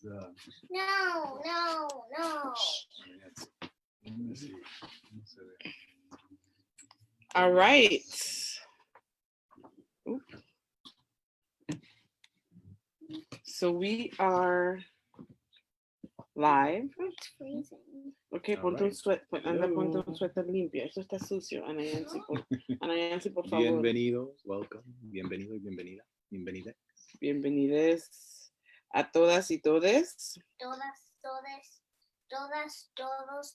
No. All right. So we are live. It's freezing. Ok, ponte un suéter, anda, ponte un suéter limpio. Eso está sucio, Ana Yancy, por favor. Bienvenidos, welcome, bienvenido y bienvenida, bienvenida. Bienvenides a todas y todes. Todas, todos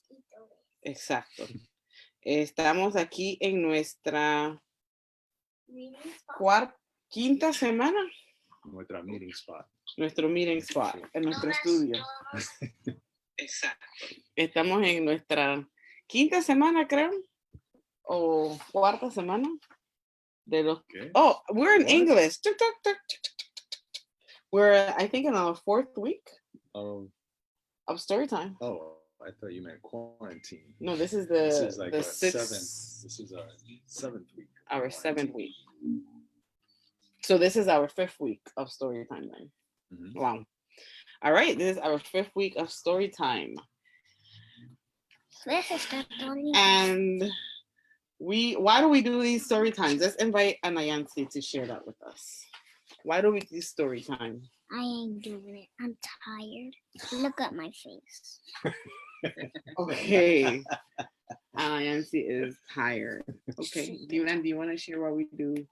y todes. Exacto. Estamos aquí en nuestra quinta semana. Nuestra meeting spot. Nuestro meeting spot, en nuestro estudio. Exacto. Estamos en nuestra quinta semana, creo, o cuarta semana de los. Okay. Oh, we're in English. We're, I think, in our fourth week of story time. Oh, I thought you meant quarantine. No, this is like the sixth. This is our seventh week. Our seventh week. So this is our fifth week of story time then. Mm-hmm. Wow. All right, this is our fifth week of story time. And why do we do these story times? Let's invite Anayansi to share that with us. Why do we do story time? I ain't doing it. I'm tired. Look at my face. Okay. Anayansi is tired. Okay. Do you want to share why we do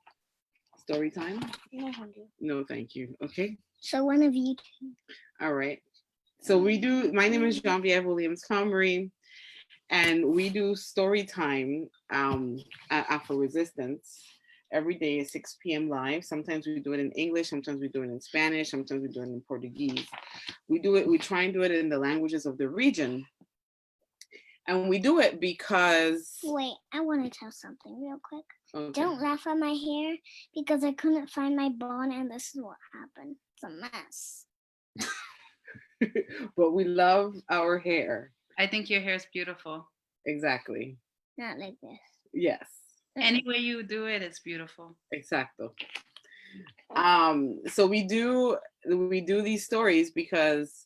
story time? No, thank you. No, thank you. Okay. So one of you two. All right. So we do, my name is Jean-Pierre Williams-Comrie, and we do story time at Afro Resistance every day at 6 p.m. live. Sometimes we do it in English, sometimes we do it in Spanish, sometimes we do it in Portuguese. We try and do it in the languages of the region. And we do it because... Wait, I want to tell something real quick. Okay. Don't laugh at my hair because I couldn't find my bun and this is what happened. It's a mess. But we love our hair. I think your hair is beautiful. Exactly. Not like this. Yes. Any way you do it, it's beautiful. Exacto. So we do these stories because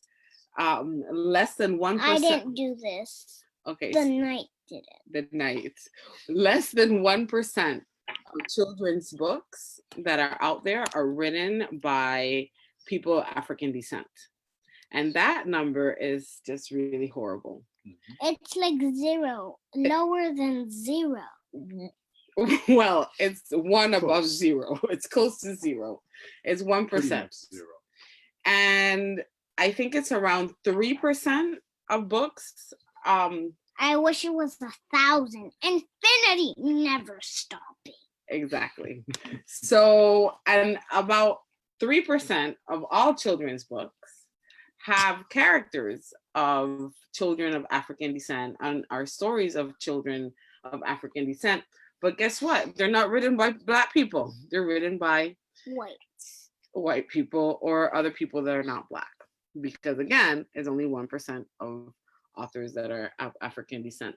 less than 1%. I didn't do this. Okay. The night did it. The night. Less than 1% of children's books that are out there are written by people of African descent. And that number is just really horrible. It's like zero, lower than zero. Well, it's one above zero. It's close to zero. It's 1%. Zero. And I think it's around 3% of books. I wish it was 1,000. Infinity, never stopping. Exactly. So, and about 3% of all children's books have characters of children of African descent and are stories of children of African descent. But guess what? They're not written by Black people. They're written by white people or other people that are not Black. Because again, it's only 1% of authors that are of African descent.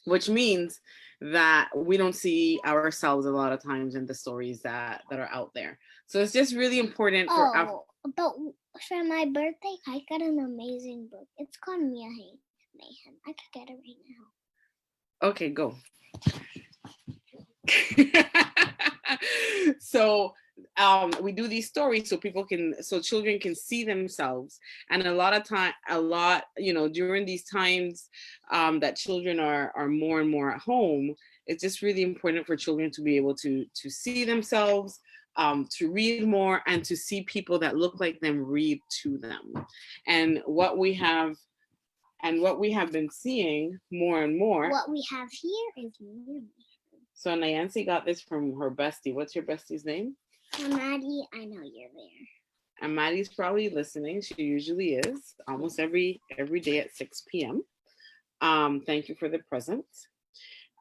Which means that we don't see ourselves a lot of times in the stories that are out there. So it's just really important for but for my birthday, I got an amazing book. It's called Mia Mayhem. I could get it right now. Okay, go. So we do these stories so children can see themselves. And a lot, during these times that children are more and more at home, it's just really important for children to be able to see themselves, to read more, and to see people that look like them read to them. And what we have been seeing more and more. What we have here is me. So Nancy got this from her bestie. What's your bestie's name? Maddie, I know you're there. And Maddie's probably listening. She usually is, almost every day at 6 p.m. Thank you for the present.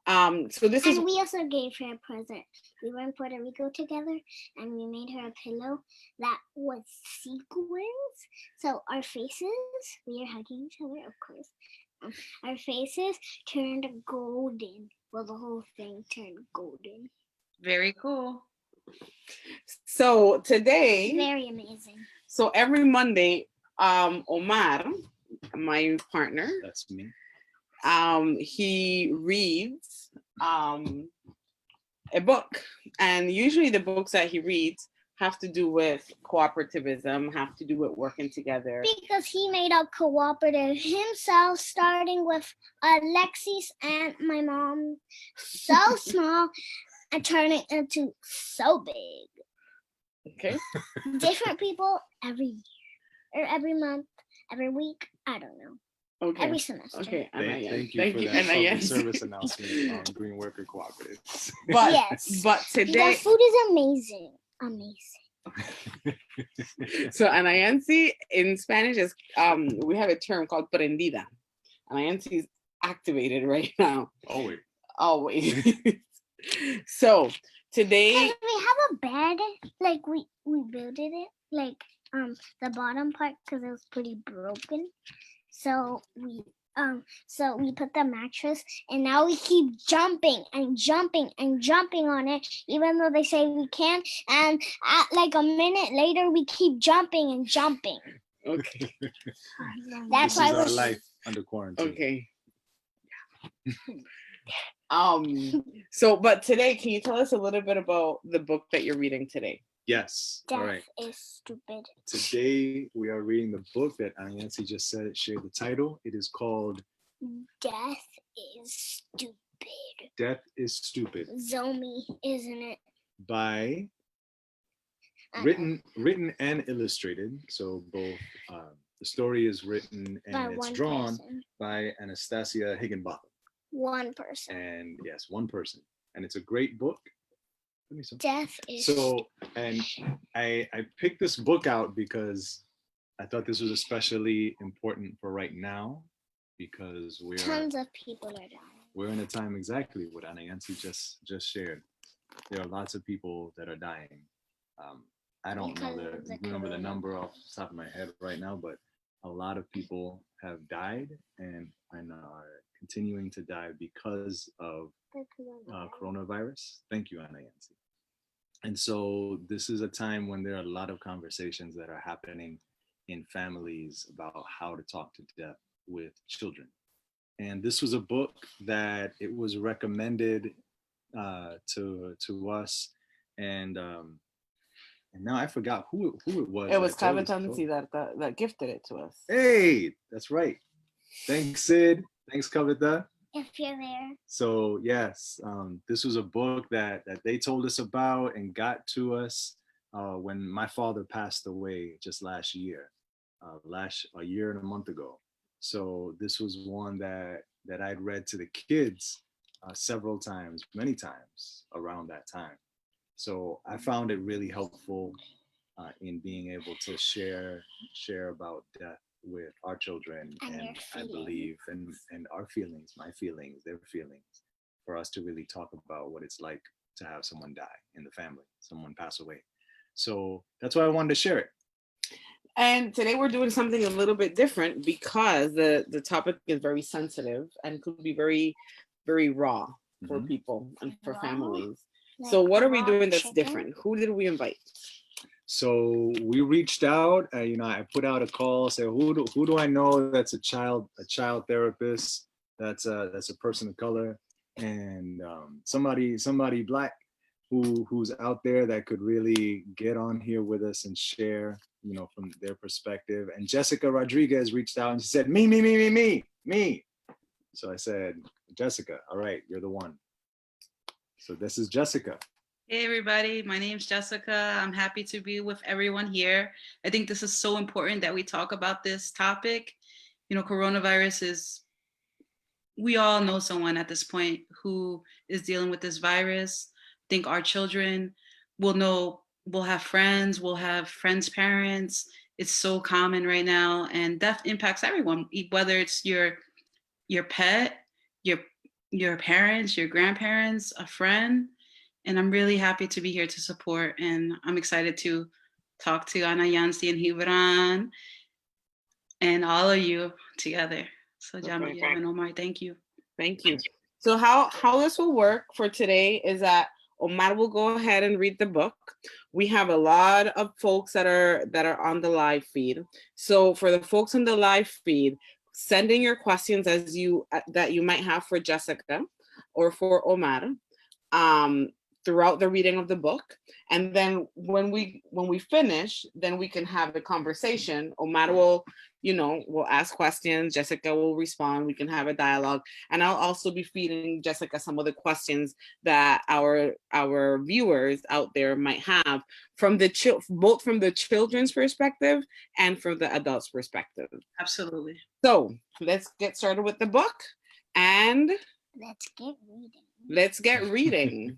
So this is. And we also gave her a present. We were in Puerto Rico together, and we made her a pillow that was sequins. So our faces, we are hugging each other, of course. Our faces turned golden. Well, the whole thing turned golden. Very cool. So today. Very amazing. So every Monday, Omar, my partner, That's me. he reads a book, and usually the books that he reads have to do with cooperativism, have to do with working together. Because he made a cooperative himself, starting with Alexis and my mom, so small, and turning into so big. Okay. Different people every year, or every month, every week. I don't know. Okay. Every semester. Okay. Thank you for that public service announcement on Green Worker Cooperatives. But Yes. but The today, food is amazing. so Anayansi in Spanish is we have a term called prendida. Anayansi is activated right now. Always. So today, Because we have a bed, like we built it, like the bottom part, because it was pretty broken. So we put the mattress, and now we keep jumping and jumping and jumping on it, even though they say we can't. And like a minute later, we keep jumping and jumping. okay. That's This why is our we're life under quarantine. Okay. So, but today, can you tell us a little bit about the book that you're reading today? Yes. Death All right. is stupid. Today we are reading the book that Anayansi just shared the title. It is called Death is stupid. Death is Stupid Zomi, isn't it? by written and illustrated. So both the story is written and By it's one drawn person. by Anastasia Higginbotham. One person. And yes, one person. And it's a great book. Give me some. Death is So, and I picked this book out because I thought this was especially important for right now, because tons of people are dying. we're in a time exactly what Anayansi just shared. There are lots of people that are dying. I don't remember the number off the top of my head right now, but a lot of people have died and are continuing to die because of coronavirus. Thank you, Anayansi. And so this is a time when there are a lot of conversations that are happening in families about how to talk to death with children. And this was a book that it was recommended to us, and now I forgot who it was. It was Kavitansi that gifted it to us. Hey, that's right. Thanks, Sid. Thanks, Kavita. If you're there. So yes, this was a book that they told us about and got to us when my father passed away just last year, a year and a month ago. So this was one that I'd read to the kids several times, many times around that time. So I found it really helpful in being able to share about death with our children, and I believe and our feelings, my feelings, their feelings, for us to really talk about what it's like to have someone die in the family, someone pass away. So that's why I wanted to share it. And today we're doing something a little bit different because the topic is very sensitive and could be very, very raw for people and for families. Like, so what are we doing that's different? Who did we invite? So we reached out. I put out a call. Say, who do I know that's a child therapist? That's a person of color, and somebody Black who's out there that could really get on here with us and share, from their perspective. And Jessica Rodríguez reached out and she said, me. So I said, Jessica, all right, you're the one. So this is Jessica. Hey everybody, my name's Jessica. I'm happy to be with everyone here. I think this is so important that we talk about this topic. Coronavirus we all know someone at this point who is dealing with this virus. I think our children will have friends, parents. It's so common right now, and death impacts everyone, whether it's your pet, your parents, your grandparents, a friend. And I'm really happy to be here to support, and I'm excited to talk to Anayansi and Gibran and all of you together. So Jamia and Omar, thank you. Thank you. So how this will work for today is that Omar will go ahead and read the book. We have a lot of folks that are on the live feed. So for the folks on the live feed, send in your questions as you that you might have for Jessica or for Omar throughout the reading of the book. And then when we finish, then we can have a conversation. Omar will, will ask questions. Jessica will respond. We can have a dialogue. And I'll also be feeding Jessica some of the questions that our viewers out there might have from both from the children's perspective and from the adults' perspective. Absolutely. So let's get started with the book and let's get reading. let's get reading.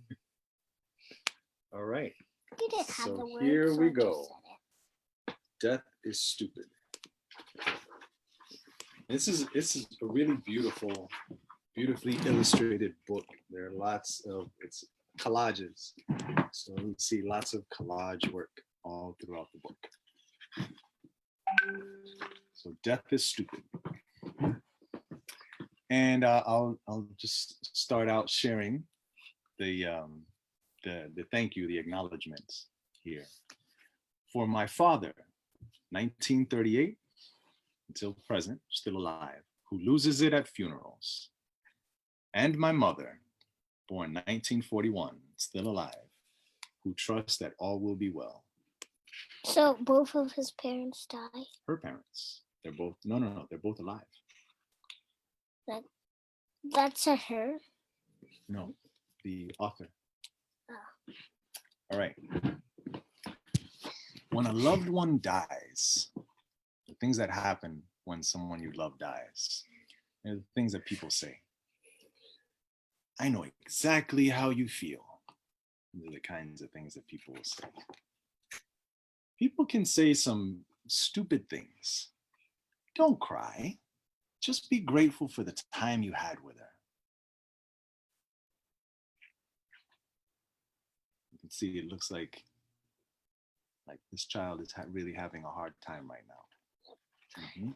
All right. You didn't have the So word, here so we I just go. said it. Death is stupid. This is a really beautifully illustrated book. There are lots of it's collages. So we see lots of collage work all throughout the book. So death is stupid. And I'll just start out sharing the thank you, the acknowledgements here. For my father, 1938 until present, still alive, who loses it at funerals. And my mother, born 1941, still alive, who trusts that all will be well. So both of his parents died? Her parents, they're both, no, they're both alive. That's a her? No, the author. Oh. All right. When a loved one dies, the things that happen when someone you love dies, are the things that people say. I know exactly how you feel. These are the kinds of things that people will say. People can say some stupid things. Don't cry. Just be grateful for the time you had with her. You can see it looks like this child is really having a hard time right now. Mm-hmm.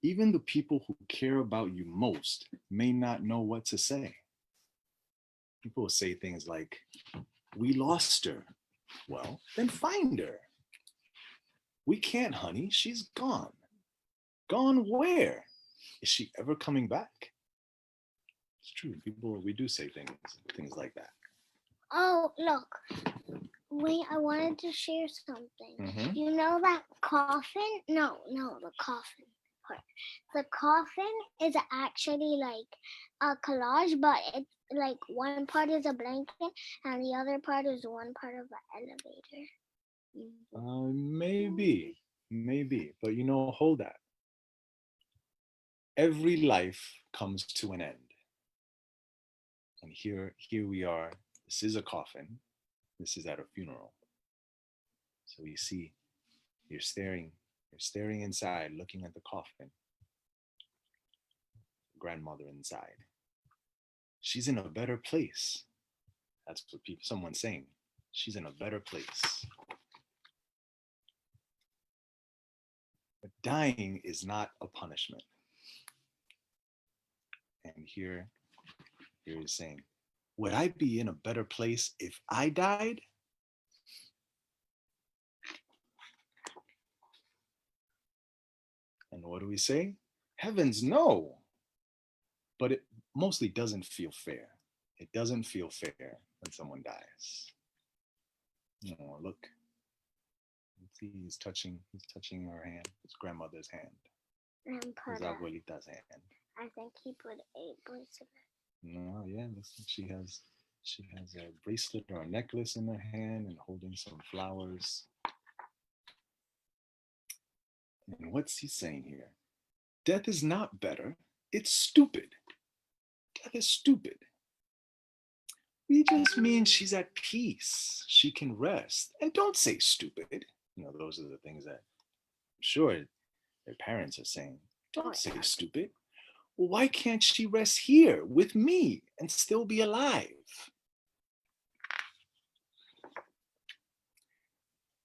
Even the people who care about you most may not know what to say. People will say things like, we lost her. Well, then find her. We can't, honey. She's gone. Gone where? Is she ever coming back? It's true. We do say things like that. Oh, look. Wait, I wanted to share something. Mm-hmm. You know that coffin? No, the coffin part. The coffin is actually like a collage, but it's like one part is a blanket and the other part is one part of the elevator. Maybe, but hold that. Every life comes to an end. And here we are. This is a coffin. This is at a funeral. So you see, you're staring inside, looking at the coffin. Grandmother inside. She's in a better place. That's what someone's saying. She's in a better place. But dying is not a punishment. And here is saying, would I be in a better place if I died? And what do we say? Heavens, no. But it mostly doesn't feel fair. It doesn't feel fair when someone dies. Oh, look. See, he's touching her hand, his grandmother's hand. And His abuelita's hand. I think he put a bracelet. No, yeah, looks like she has a bracelet or a necklace in her hand and holding some flowers. And what's he saying here? Death is not better. It's stupid. Death is stupid. We just mean she's at peace. She can rest. And don't say stupid. Those are the things that I'm sure their parents are saying. Don't say stupid. Well, why can't she rest here with me and still be alive?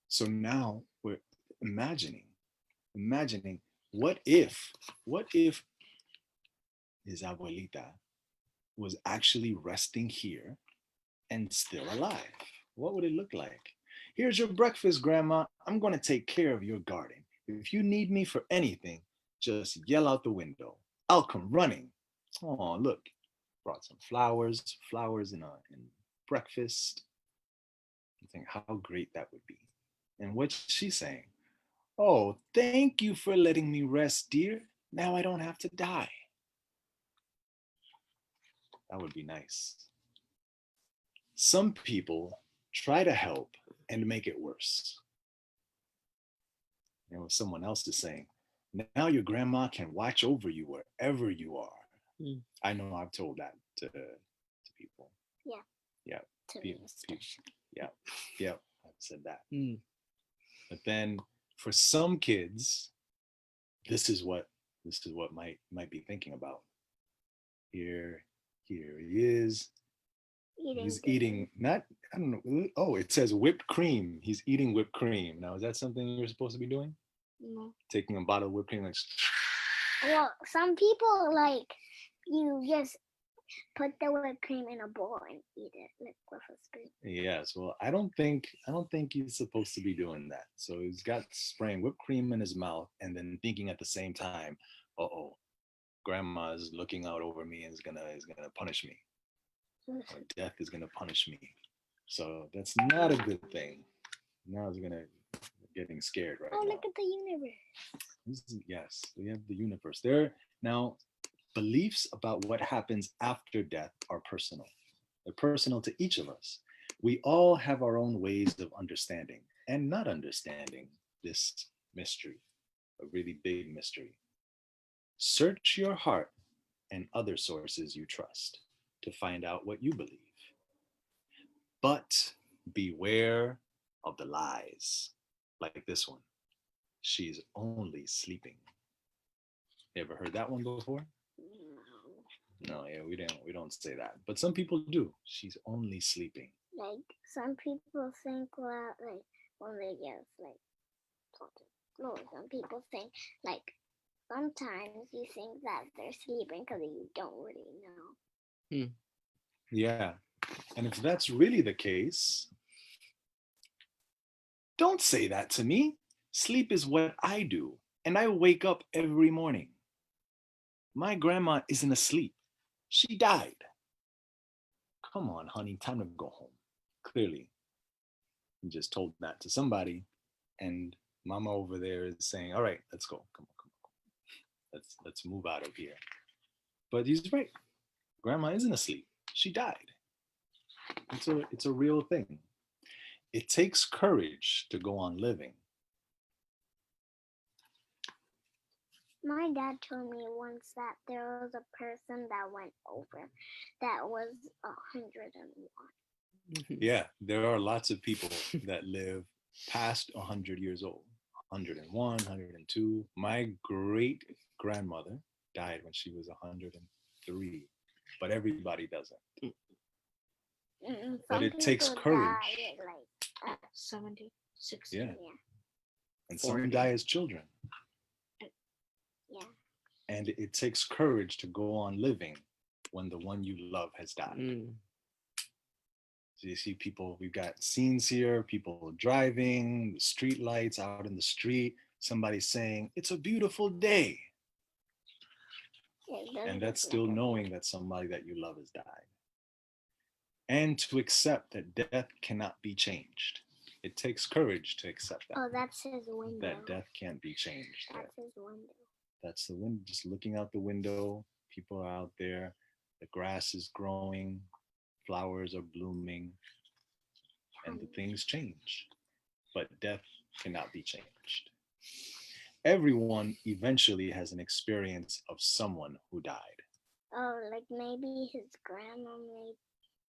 So now we're imagining what if his abuelita was actually resting here and still alive. What would it look like? Here's your breakfast, Grandma. I'm going to take care of your garden. If you need me for anything, just yell out the window. I'll come running. Oh, look, brought some flowers in breakfast. You think how great that would be. And what's she saying? Oh, thank you for letting me rest, dear. Now I don't have to die. That would be nice. Some people try to help and make it worse. You know, someone else is saying, now your grandma can watch over you wherever you are. Mm. I know I've told that to people. Yeah. Yeah. To People, me. yeah. I've said that. Mm. But then for some kids, this is what might be thinking about. Here he is. He's eating not, I don't know. Oh, it says whipped cream. He's eating whipped cream. Now, is that something you're supposed to be doing? No. Taking a bottle of whipped cream, like. Well, some people like you just put the whipped cream in a bowl and eat it like with a spoon. Yes. Well, I don't think he's supposed to be doing that. So he's got spraying whipped cream in his mouth and then thinking at the same time, "Uh-oh, grandma's looking out over me and is gonna punish me. Or death is gonna punish me." So that's not a good thing. Now he's getting scared right now. Oh, look at the universe. Yes, we have the universe. There now, beliefs about what happens after death are personal. They're personal to each of us. We all have our own ways of understanding and not understanding this mystery, a really big mystery. Search your heart and other sources you trust to find out what you believe. But beware of the lies, like this one. She's only sleeping. You ever heard that one before? No, yeah, we don't say that. But some people do. She's only sleeping. Like some people think that like when they get like something. No, some people think like sometimes you think that they're sleeping because you don't really know. Yeah. And if that's really the case, don't say that to me. Sleep is what I do, and I wake up every morning. My grandma isn't asleep. She died. Come on, honey, time to go home. Clearly, you just told that to somebody, and mama over there is saying, all right, let's go. Come on. Let's move out of here. But he's right. Grandma isn't asleep. She died. It's a real thing. It takes courage to go on living. My dad told me once that there was a person that went over that was 101. Yeah, there are lots of people that live past 100 years old. 101, 102. My great grandmother died when she was 103, but everybody doesn't. But it takes courage. Like 70, 60. Yeah. And some die as children. Yeah. And it takes courage to go on living when the one you love has died. So you see people, we've got scenes here, people driving, the street lights out in the street, somebody saying, it's a beautiful day. Yeah, and that's still knowing that somebody that you love has died. And to accept that death cannot be changed. It takes courage to accept that. Oh, that's his window. That death can't be changed. That's his window. That's the window, just looking out the window, people are out there, the grass is growing, flowers are blooming, and the things change. But death cannot be changed. Everyone eventually has an experience of someone who died. Oh, like maybe his grandma made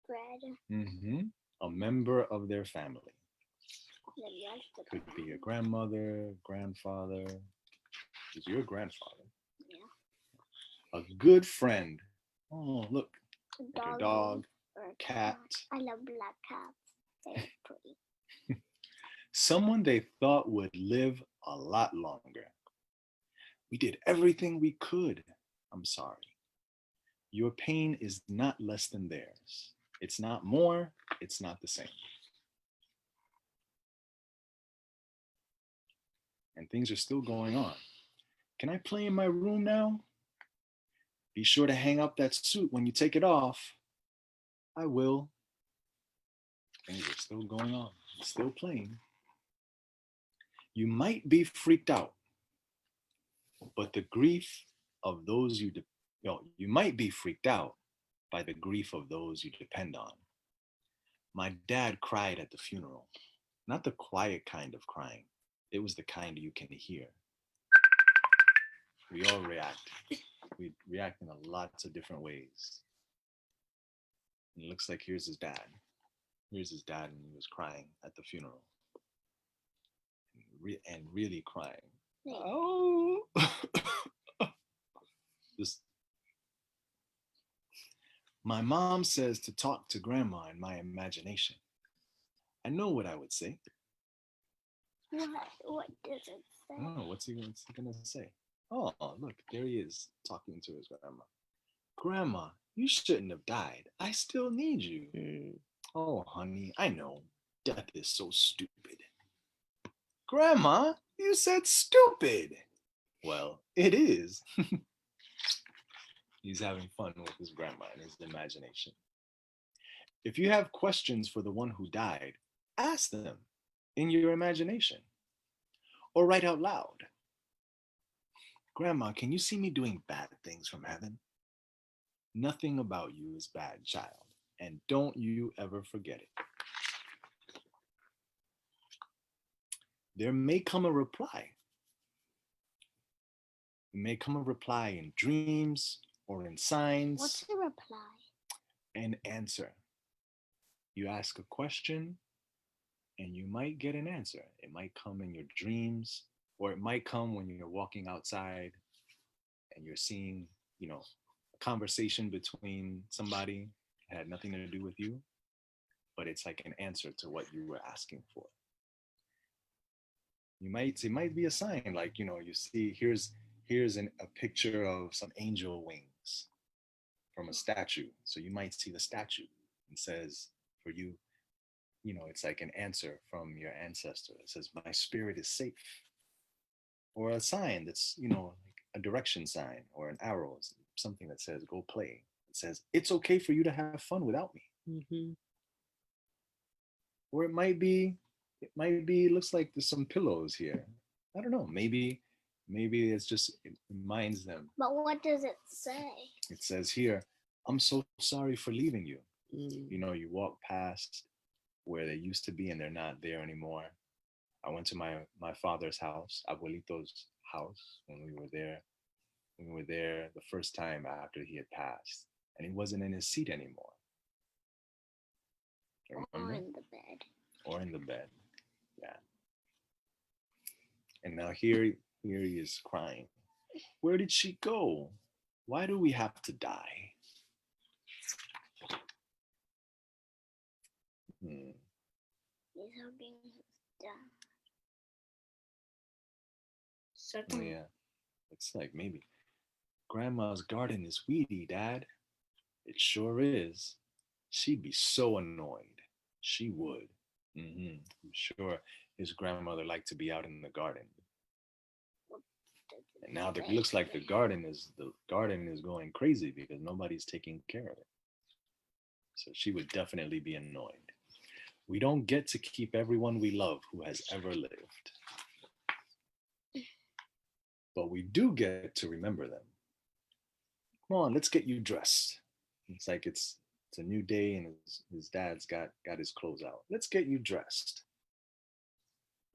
bread. Mm-hmm. A member of their family. Could be a grandmother, grandfather. Is your grandfather? Yeah. A good friend. Oh, look. Like a dog, or a cat. I love black cats. They're pretty. Someone they thought would live a lot longer. We did everything we could. I'm sorry. Your pain is not less than theirs. It's not more, it's not the same. And things are still going on. Can I play in my room now? Be sure to hang up that suit when you take it off. I will. Things are still going on, still playing. You might be freaked out, but the grief of those you might be freaked out by the grief of those you depend on. My dad cried at the funeral, not the quiet kind of crying. It was the kind you can hear. We all react. We react in lots of different ways. And it looks like here's his dad. Here's his dad, and he was crying at the funeral. And really crying. Oh. Just. My mom says to talk to grandma in my imagination. I know what I would say. What does it say? Oh, what's he gonna say? Oh, look, there he is talking to his grandma. Grandma, you shouldn't have died. I still need you. Oh, honey, I know. Death is so stupid. Grandma, you said stupid. Well, it is. He's having fun with his grandma in his imagination. If you have questions for the one who died, ask them in your imagination or write out loud. Grandma, can you see me doing bad things from heaven? Nothing about you is bad, child, and don't you ever forget it. There may come a reply. It may come a reply in dreams or in signs. What's the reply? An answer. You ask a question and you might get an answer. It might come in your dreams, or it might come when you're walking outside and you're seeing, a conversation between somebody that had nothing to do with you, but it's like an answer to what you were asking for. It might be a sign, like, you see, here's a picture of some angel wings from a statue. So you might see the statue and says for you, it's like an answer from your ancestor. It says, my spirit is safe. Or a sign that's, like a direction sign or an arrow, something that says, go play. It says, it's okay for you to have fun without me. Mm-hmm. Or it might be, it looks like there's some pillows here. I don't know. Maybe it's just, it reminds them. But what does it say? It says here, I'm so sorry for leaving you. Mm. You walk past where they used to be and they're not there anymore. I went to my father's house, Abuelito's house, when we were there. We were there the first time after he had passed, and he wasn't in his seat anymore. Or in the bed. Or in the bed, yeah. And now here he is crying. Where did she go? Why do we have to die? He's hugging his dad. Certainly. Yeah, looks like maybe. Grandma's garden is weedy, Dad. It sure is. She'd be so annoyed. She would. I'm sure his grandmother liked to be out in the garden. And now it looks like the garden is going crazy because nobody's taking care of it. So she would definitely be annoyed. We don't get to keep everyone we love who has ever lived. But we do get to remember them. Come on, let's get you dressed. It's like it's a new day and his dad's got his clothes out. Let's get you dressed.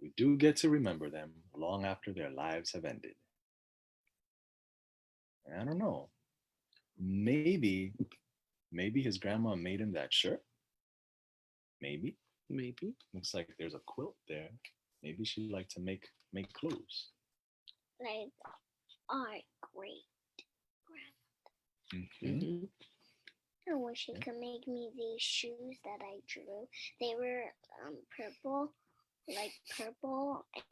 We do get to remember them long after their lives have ended. I don't know. Maybe his grandma made him that shirt. Maybe. Looks like there's a quilt there. Maybe she liked to make clothes. Like our great grandmother. Mm-hmm. I wish he could make me these shoes that I drew. They were purple,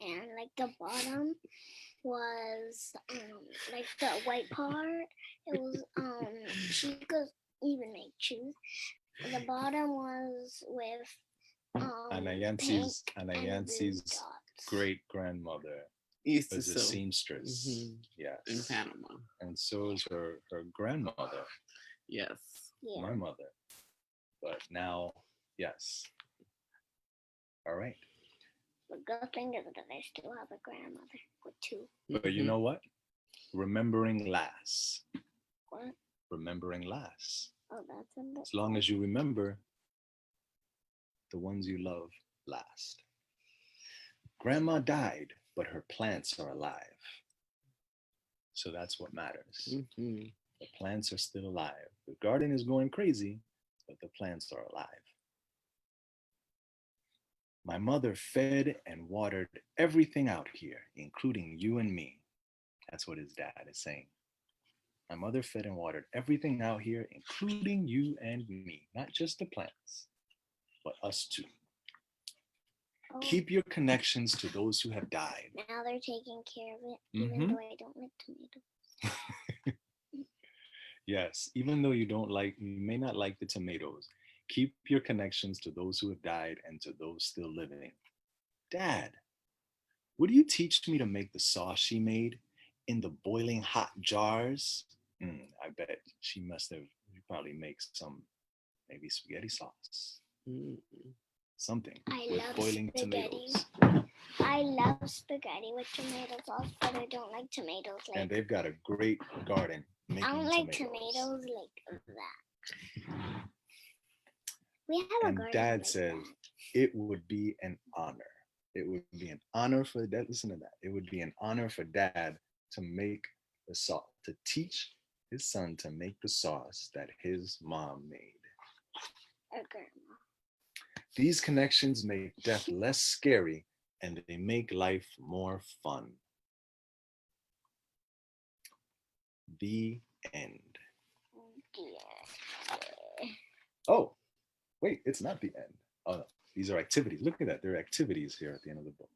and like the bottom was like the white part. It was she could even make shoes, The bottom was with Ana pink and Yancey's blue dots. great grandmother Used to was a sew seamstress. in Yes. Panama. And so is her grandmother, Yes. Yeah. my mother. But now, yes. All right. The good thing is that I still have a grandmother with two. But you know what? Remembering lasts. What? Remembering lasts. Oh, that's in the. As long as you remember, the ones you love last. Grandma died, but her plants are alive. So that's what matters. Mhm. The plants are still alive. The garden is going crazy, but the plants are alive. My mother fed and watered everything out here, including you and me. That's what his dad is saying. My mother fed and watered everything out here, including you and me. Not just the plants, but us too. Oh, Keep your connections to those who have died. now they're taking care of it, even Mhm. though I don't like tomatoes. Yes, even though you may not like the tomatoes, keep your connections to those who have died and to those still living. Dad, would you teach me to make the sauce she made in the boiling hot jars? I bet she probably makes some, maybe spaghetti sauce, Mm. something I with love boiling spaghetti. tomatoes. I love spaghetti with tomato sauce, but I don't like tomatoes And like. they've got a great garden making I don't like tomatoes. tomatoes like that. We have a And garden Dad like says that. it would be an honor. It would be an honor for Dad. Listen to that. It would be an honor for Dad to make the sauce, to teach his son to make the sauce that his mom made. Or grandma. These connections make death less scary and they make life more fun. The end. Yeah. Oh, wait, it's not the end. Oh, no. These are activities. Look at that. There are activities here at the end of the book.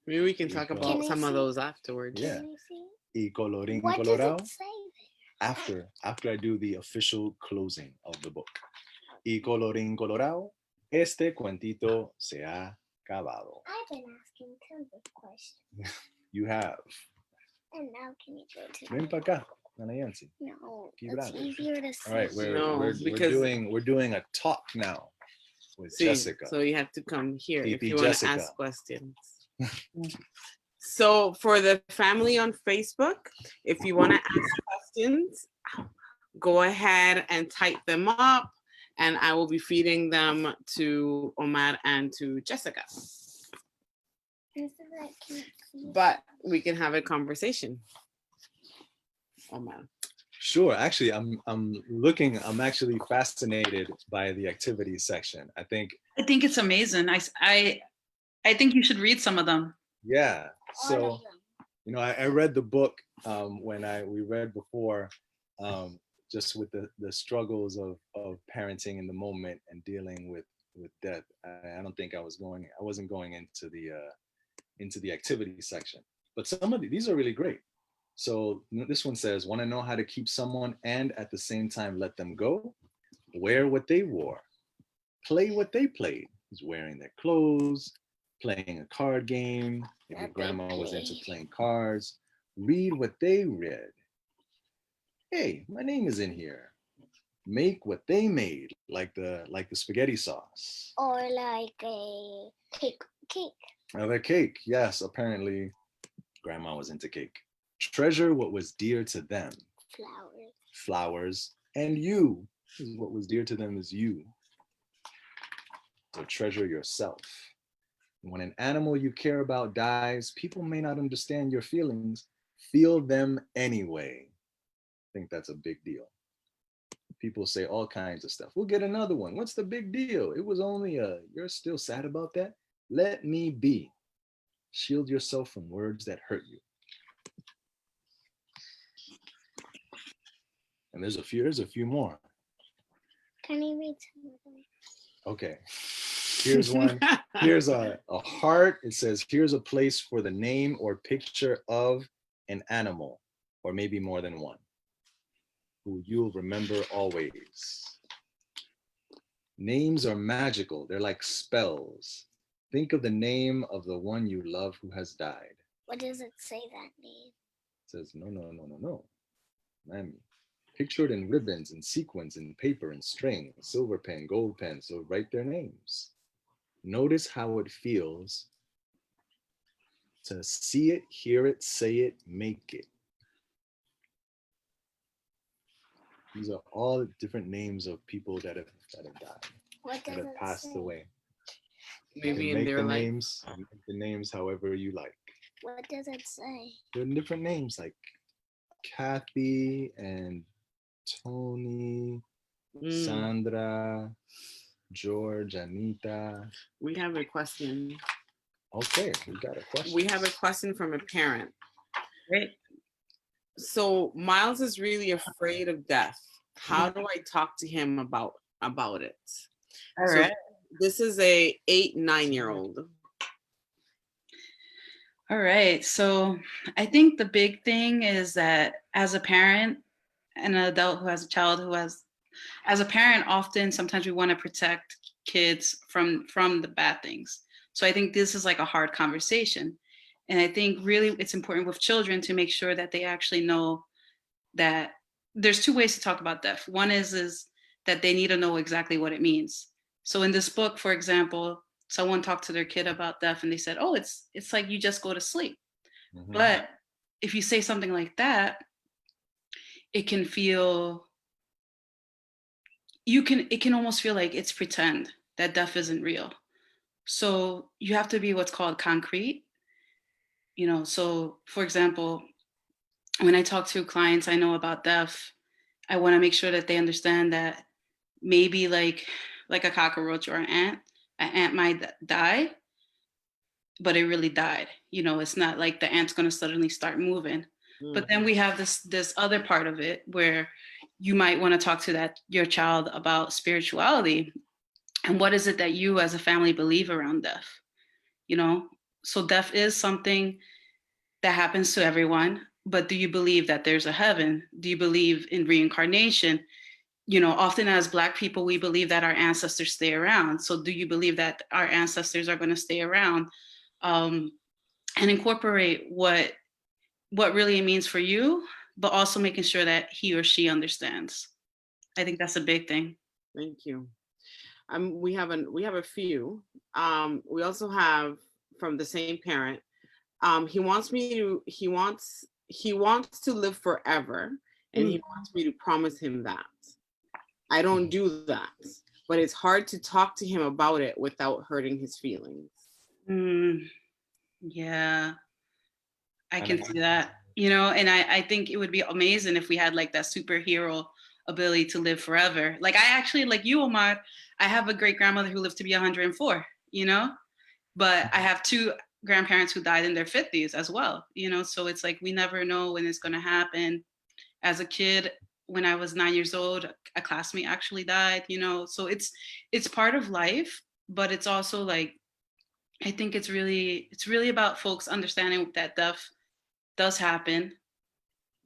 Maybe we can talk Can about we some of see? those afterwards. Yeah. Can you see? Y colorín What colorado. does it say? After I do the official closing of the book. Y colorín colorado, este cuentito se ha acabado. I've been asking tons of questions. You have. And now can you go to Ven para acá, Ana Yancy. No, Keep it's it on. easier to say. All right, No, we're because- doing a talk now with See, Jessica. so you have to come here if PP you want to Jessica. ask questions. So for the family on Facebook, if you want to ask questions, go ahead and type them up and I will be feeding them to Omar and to Jessica. But we can have a conversation. Omar. Sure. Actually, I'm actually fascinated by the activities section. I think it's amazing. I think you should read some of them. yeah. All So of them. I read the book when we read before, just with the struggles of parenting in the moment and dealing with death. I don't think I wasn't going into the activity section, but some of these are really great. So this one says, want to know how to keep someone and at the same time let them go? Wear what they wore, play what they played. He's wearing their clothes, playing a card game. If your That they grandma was into played. playing cards, read what they read. Hey, my name is in here. Make what they made, like the spaghetti sauce. Or like a cake. Another cake. Yes, apparently grandma was into cake. Treasure what was dear to them. Flowers. Flowers. And you. What was dear to them is you. So treasure yourself. When an animal you care about dies, people may not understand your feelings. Feel them anyway. I think that's a big deal. People say all kinds of stuff. We'll get another one. What's the big deal? It was only you're still sad about that? Let me be. Shield yourself from words that hurt you. And there's a few more. Can you read some of them? Okay. Here's one. Here's a heart. It says, here's a place for the name or picture of an animal, or maybe more than one, who you'll remember always. Names are magical. They're like spells. Think of the name of the one you love who has died. What does it say that name? It says, no, no, no, no, no. Mammy. Pictured in ribbons and sequins and paper and string, silver pen, gold pen, so write their names. Notice how it feels to see it, hear it, say it, make it. These are all different names of people that have died, What that does have it passed say? away. Maybe You in make their the life. names, you make the names however you like. What does it say? There are different names like Kathy and Tony, Sandra, George, Anita. We have a question. Okay, we got a question. We have a question from a parent. Great. So Miles is really afraid of death. How do I talk to him about it? All So right. this is a 8-9-year-old. All right. So I think the big thing is that as a parent and an adult who has a child who has, as a parent, often sometimes we want to protect kids from the bad things. So I think this is like a hard conversation. And I think really it's important with children to make sure that they actually know that there's two ways to talk about death. One is that they need to know exactly what it means. So in this book, for example, someone talked to their kid about death and they said, oh, it's like you just go to sleep. Mhm. But if you say something like that, it can feel, it can almost feel like it's pretend, that death isn't real. So you have to be what's called concrete. So for example, when I talk to clients I know about death, I want to make sure that they understand that maybe like a cockroach or an ant might die, but it really died. It's not like the ant's going to suddenly start moving. But then we have this other part of it where you might want to talk to your child about spirituality and what is it that you as a family believe around death. So death is something that happens to everyone, but do you believe that there's a heaven? Do you believe in reincarnation? Often as Black people, we believe that our ancestors stay around. So do you believe that our ancestors are going to stay around? And incorporate what really it means for you, but also making sure that he or she understands. I think that's a big thing. Thank you. We have a few. We also have from the same parent. He wants to live forever, and he wants me to promise him that. I don't do that, but it's hard to talk to him about it without hurting his feelings. Yeah, I can see that. And I think it would be amazing if we had like that superhero ability to live forever. Like I actually, like you, Omar, I have a great grandmother who lived to be 104, but I have two grandparents who died in their 50s as well, so it's like we never know when it's going to happen. As a kid, when I was 9 years old, a classmate actually died, so it's part of life, but it's also like, I think it's really about folks understanding that death does happen,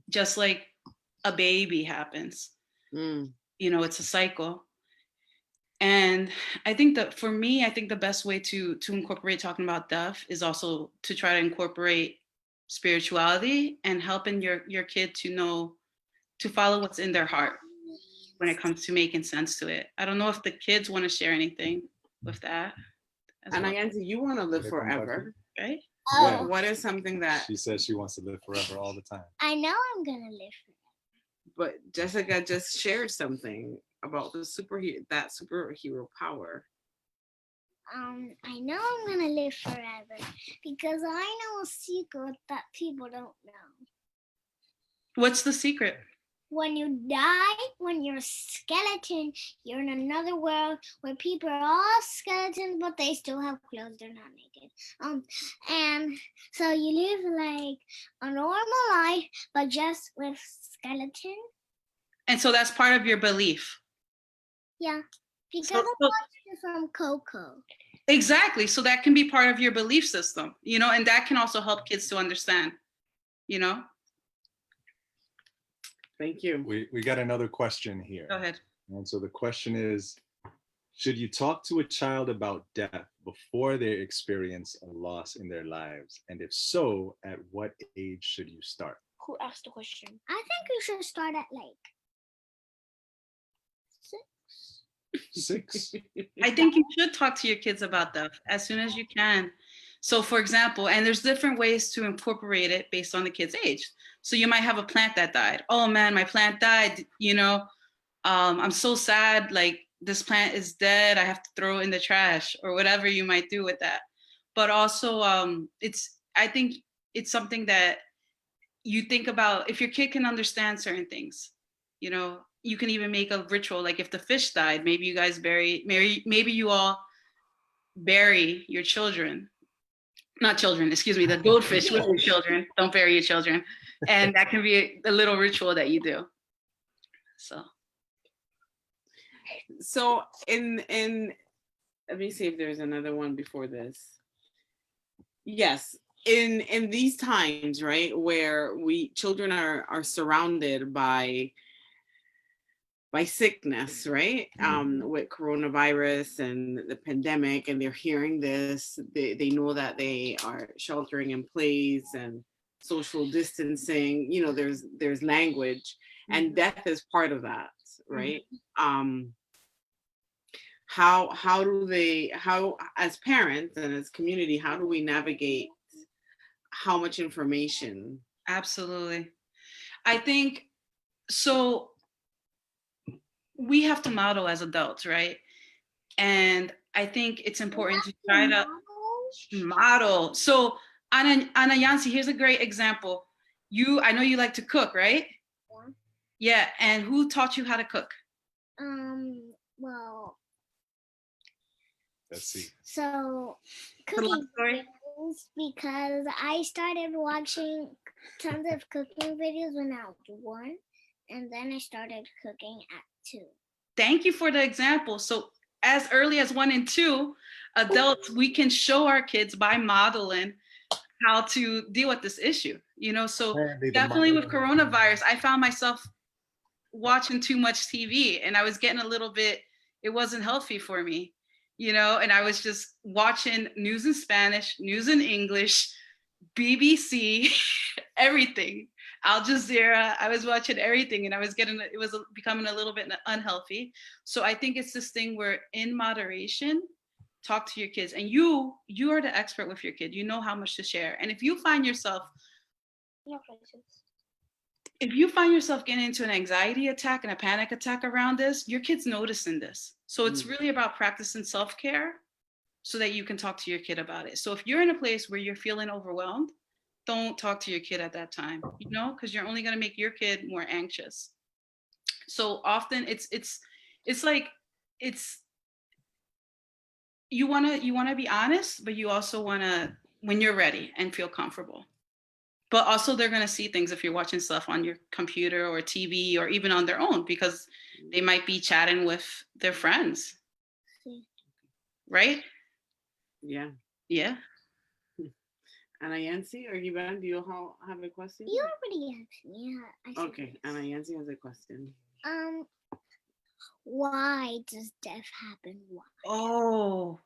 just like a baby happens. It's a cycle. And I think that for me, I think the best way to incorporate talking about death is also to try to incorporate spirituality and helping your kid to know, to follow what's in their heart when it comes to making sense to it. I don't know if the kids want to share anything with that. And I answer, you want to live forever, right? Oh. What is something that She says she wants to live forever all the time? I know I'm gonna live forever. But Jessica just shared something about the superhero power. I know I'm gonna live forever because I know a secret that people don't know. What's the secret? When you die, when you're a skeleton, you're in another world where people are all skeletons, but they still have clothes. They're not naked. And so you live like a normal life, but just with skeleton. And so that's part of your belief. Yeah, because I watched it from Coco. Exactly. So that can be part of your belief system, and that can also help kids to understand, Thank you. We got another question here. Go ahead. And so the question is, Should you talk to a child about death before they experience a loss in their lives? And if so, at what age should you start? Who asked the question? I think you should start at like 6. 6. I think you should talk to your kids about death as soon as you can. So for example, and there's different ways to incorporate it based on the kid's age. So you might have a plant that died. Oh man, my plant died, I'm so sad, like this plant is dead, I have to throw it in the trash or whatever you might do with that. But also I think it's something that you think about. If your kid can understand certain things, you can even make a ritual. Like if the fish died, maybe you guys maybe you all bury your children, not children, excuse me, the goldfish with your children. Don't bury your children. And that can be a little ritual that you do. So in let me see if there's another one before this. Yes, in these times, right, where children are surrounded by sickness, right? With coronavirus and the pandemic, and they're hearing this, they know that they are sheltering in place and social distancing, there's language, and death is part of that, right? How as parents and as community, how do we navigate how much information? Absolutely. I think so. We have to model as adults, right? And I think it's important to try to model. So Ana Yancy, here's a great example. I know you like to cook, right? Yeah. And who taught you how to cook? Well, Let's see. so cooking videos, because I started watching tons of cooking videos when I was 1, and then I started cooking at 2. Thank you for the example. So as early as 1 and 2, adults, we can show our kids by modeling how to deal with this issue. So definitely with coronavirus, I found myself watching too much TV, and I was getting a little bit, it wasn't healthy for me, and I was just watching news in Spanish, news in English, BBC, everything, Al Jazeera. I was watching everything, and it was becoming a little bit unhealthy. So I think it's this thing where, in moderation, talk to your kids, and you are the expert with your kid. You know how much to share. And if you find yourself getting into an anxiety attack and a panic attack around this, your kid's noticing this. So it's really about practicing self-care so that you can talk to your kid about it. So if you're in a place where you're feeling overwhelmed, don't talk to your kid at that time, because you're only going to make your kid more anxious. So often it's like, you want to be honest, but you also want to, when you're ready and feel comfortable. But also they're going to see things if you're watching stuff on your computer or TV or even on their own, because they might be chatting with their friends. Right? Yeah. Yeah. Ana Yancy, or Yvonne, do you have a question? You already asked me. Okay, Ana Yancy has a question. Why does death happen? Why? Oh,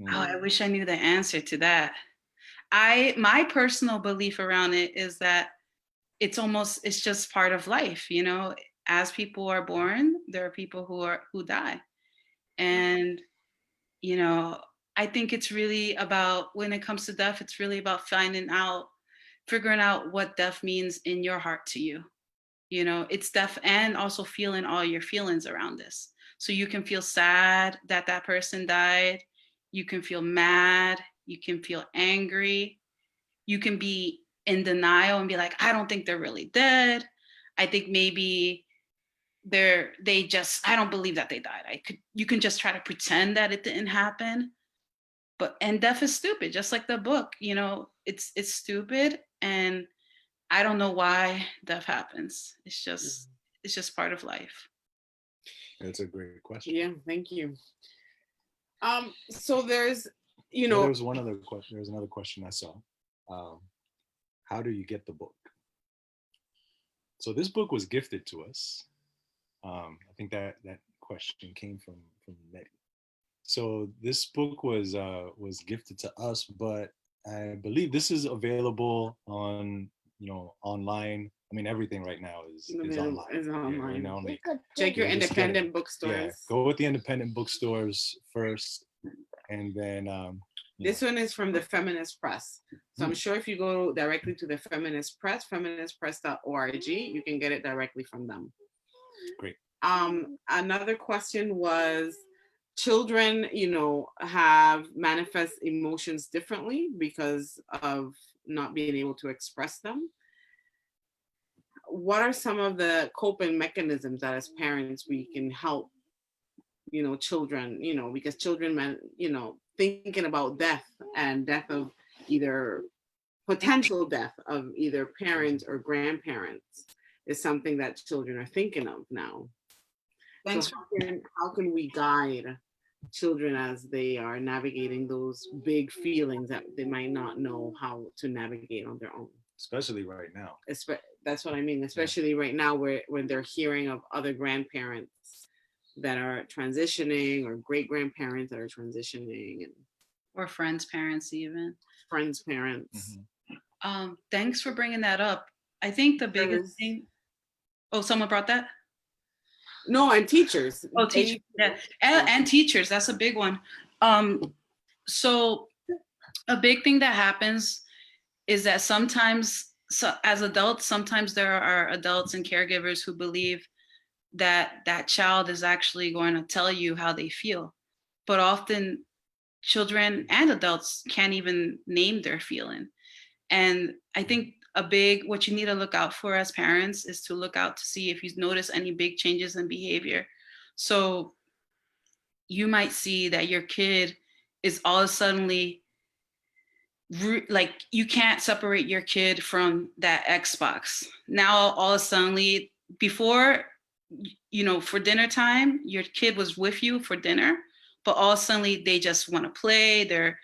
I wish I knew the answer to that. My personal belief around it is that it's just part of life. As people are born, there are people who die. And, I think it's really about, when it comes to death, it's really about figuring out what death means in your heart to you. It's death, and also feeling all your feelings around this. So you can feel sad that person died. You can feel mad. You can feel angry. You can be in denial and be like, I don't think they're really dead. I think maybe I don't believe that they died. You can just try to pretend that it didn't happen. And death is stupid, just like the book, it's stupid. And I don't know why death happens. It's just part of life. That's a great question. Yeah, thank you. So there's, there was one other question. There was another question I saw. How do you get the book? So this book was gifted to us. I think that question came from from Nettie. So this book was gifted to us, but I believe this is available on, online. I mean, everything right now is online. Is Yeah, right online. now, Check your just get independent it. bookstores. Yeah, go with the independent bookstores first, and then this one is from the Feminist Press. So I'm Hmm. sure if you go directly to the Feminist Press, feministpress.org, you can get it directly from them. Great. Another question was, children, have manifest emotions differently because of not being able to express them. What are some of the coping mechanisms that as parents we can help, children, because children, thinking about death and death of either potential death of either parents or grandparents is something that children are thinking of now. Thanks. So how can we guide children as they are navigating those big feelings that they might not know how to navigate on their own? Especially right now. That's what I mean, especially right now when they're hearing of other grandparents that are transitioning or great grandparents that are transitioning and Or friends' parents even. friends' parents. Mm-hmm. Thanks for bringing that up. I think the biggest thing. Oh, someone brought that? No, and teachers. Oh, teachers. Yeah, and teachers. That's a big one. So a big thing that happens is that sometimes, as adults, sometimes there are adults and caregivers who believe that that child is actually going to tell you how they feel, but often children and adults can't even name their feeling. And I think what you need to look out for as parents is to look out to see if you notice any big changes in behavior. So you might see that your kid is all of a suddenly like you can't separate your kid from that Xbox. Now all of a sudden, before, for dinner time, your kid was with you for dinner, but all of a sudden they just want to play. They're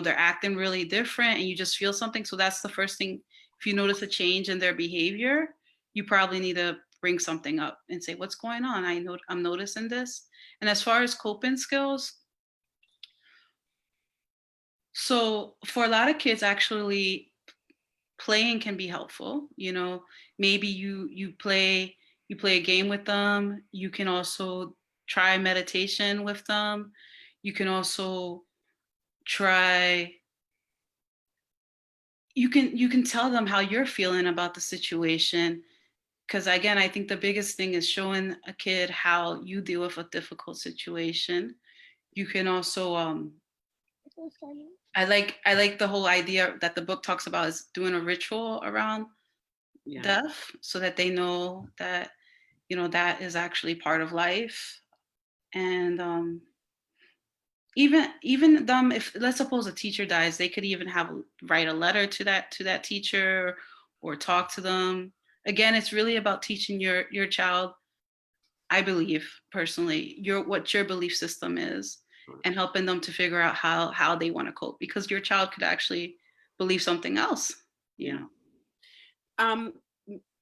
acting really different, and you just feel something. So that's the first thing. If you notice a change in their behavior, you probably need to bring something up and say, "What's going on? I'm noticing this." And as far as coping skills, so for a lot of kids, actually, playing can be helpful. Maybe you play a game with them. You can also try meditation with them. You can also try. You can tell them how you're feeling about the situation. Because again, I think the biggest thing is showing a kid how you deal with a difficult situation. You can also I like the whole idea that the book talks about is doing a ritual around death, so that they know that that is actually part of life. And even them, if let's suppose a teacher dies, they could even write a letter to that teacher or talk to them. Again, it's really about teaching your child, I believe personally, what your belief system is, and helping them to figure out how they want to cope, because your child could actually believe something else.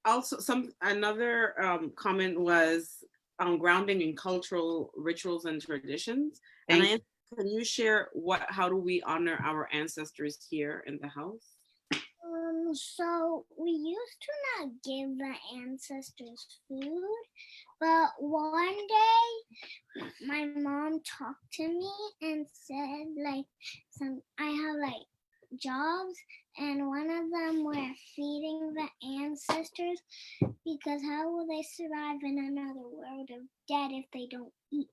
Also, another comment was grounding in cultural rituals and traditions. And can you share how do we honor our ancestors here in the house? So we used to not give the ancestors food, but one day my mom talked to me and said I have jobs, and one of them were feeding the ancestors, because how will they survive in another world of dead if they don't eat?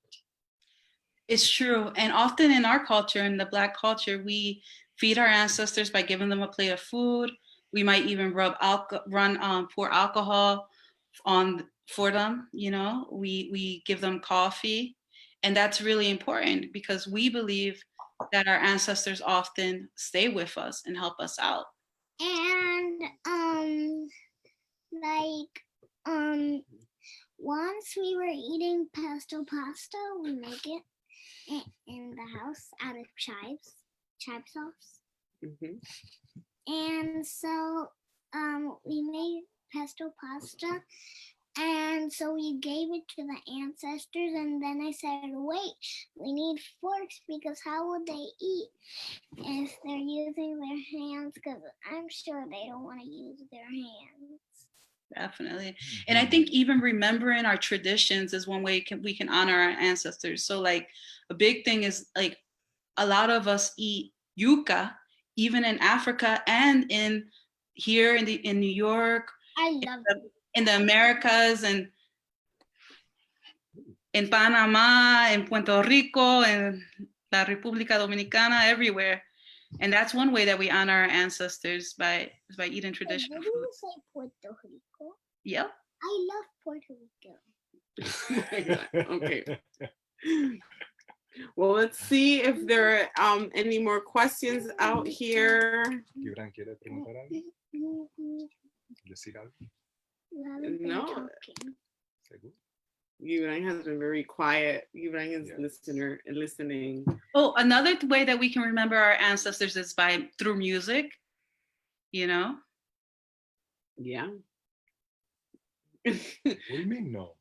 It's true. And often in our culture, in the Black culture, we feed our ancestors by giving them a plate of food. We might even pour alcohol for them. We give them coffee, and that's really important because we believe that our ancestors often stay with us and help us out. And once we were eating pesto pasta, we make it in the house out of chive sauce. Mm-hmm. And so we made pesto pasta, And so we gave it to the ancestors, and then I said, wait, we need forks because how would they eat if they're using their hands? Because I'm sure they don't want to use their hands. Definitely. And I think even remembering our traditions is one way we can honor our ancestors. So like a big thing is like a lot of us eat yuca, even in Africa and in here in New York, I love in the Americas, and in Panama, in Puerto Rico, and La República Dominicana, everywhere. And that's one way that we honor our ancestors by eating traditional Did you foods. say Puerto Rico? Yep. I love Puerto Rico. Oh my God. Okay. Well, let's see if there are any more questions out here. Gibran, ¿quiere preguntar algo? ¿Decir algo? You haven't been No. talking. ¿Seguro? Gibran has been very quiet. Gibran is Yeah. listening. Oh, another way that we can remember our ancestors is through music, you know? Yeah. What do you mean, no?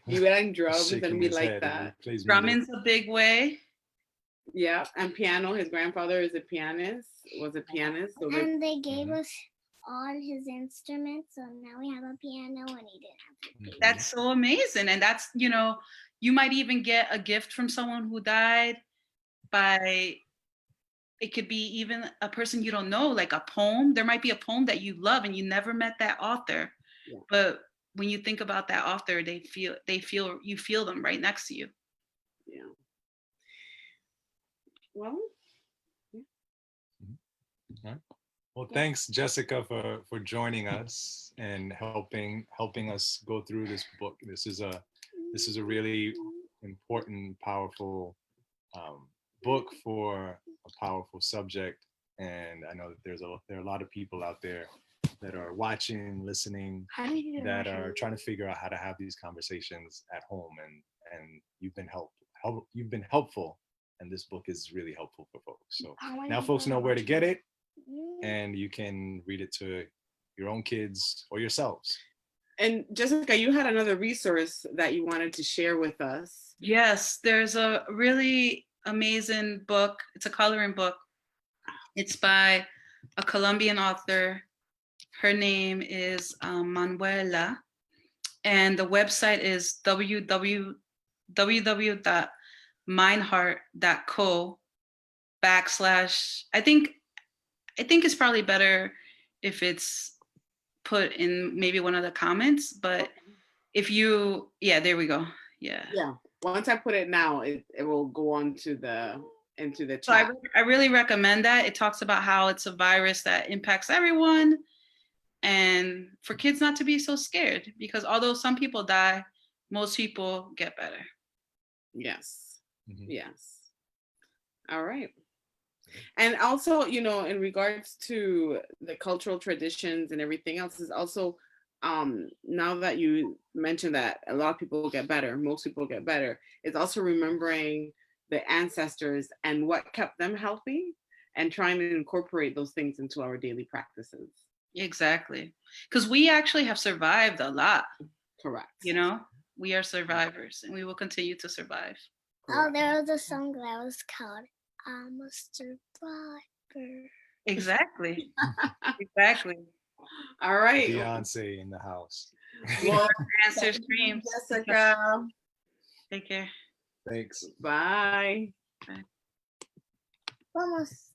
Gibran drums Shaking and we his like head and he that. plays music. Drumming's a big way. Yeah, and piano. His grandfather is a pianist, was a pianist. So And they gave us all his instruments, so now we have a piano and he didn't have to pay. That's so amazing. And that's, you know, you might even get a gift from someone who died by, it could be even a person you don't know, like a poem. There might be a poem that you love and you never met that author. Yeah. But when you think about that author, you feel them right next to you. Yeah. Well, Well, thanks, Jessica, for joining us and helping us go through this book. This is a really important, powerful book for a powerful subject. And I know that there are a lot of people out there that are watching, listening, that are trying to figure out how to have these conversations at home. And you've been helpful, and this book is really helpful for folks. So now folks know where to get it, and you can read it to your own kids or yourselves. and Jessica, you had another resource that you wanted to share with us. Yes, there's a really amazing book. It's a coloring book. It's by a Colombian author. Her name is Manuela, and the website is www.mindheart.co/ I think it's probably better if it's put in maybe one of the comments, but if you, there we go. Yeah. Once I put it now, it will go on into the chat. So I really recommend that. It talks about how it's a virus that impacts everyone, and for kids not to be so scared, because although some people die, most people get better. Yes. Yes. All right. And also, you know, in regards to the cultural traditions and everything else, is also now that you mentioned that a lot of people get better, most people get better, it's also remembering the ancestors and what kept them healthy and trying to incorporate those things into our daily practices. Exactly. Because we actually have survived a lot. Correct. You know, we are survivors and we will continue to survive. Oh, there was a song that was called I'm a Survivor. Exactly. Exactly. All right. Beyonce in the house. Well, answer streams. Jessica. Take care. Thanks. Bye. Vamos.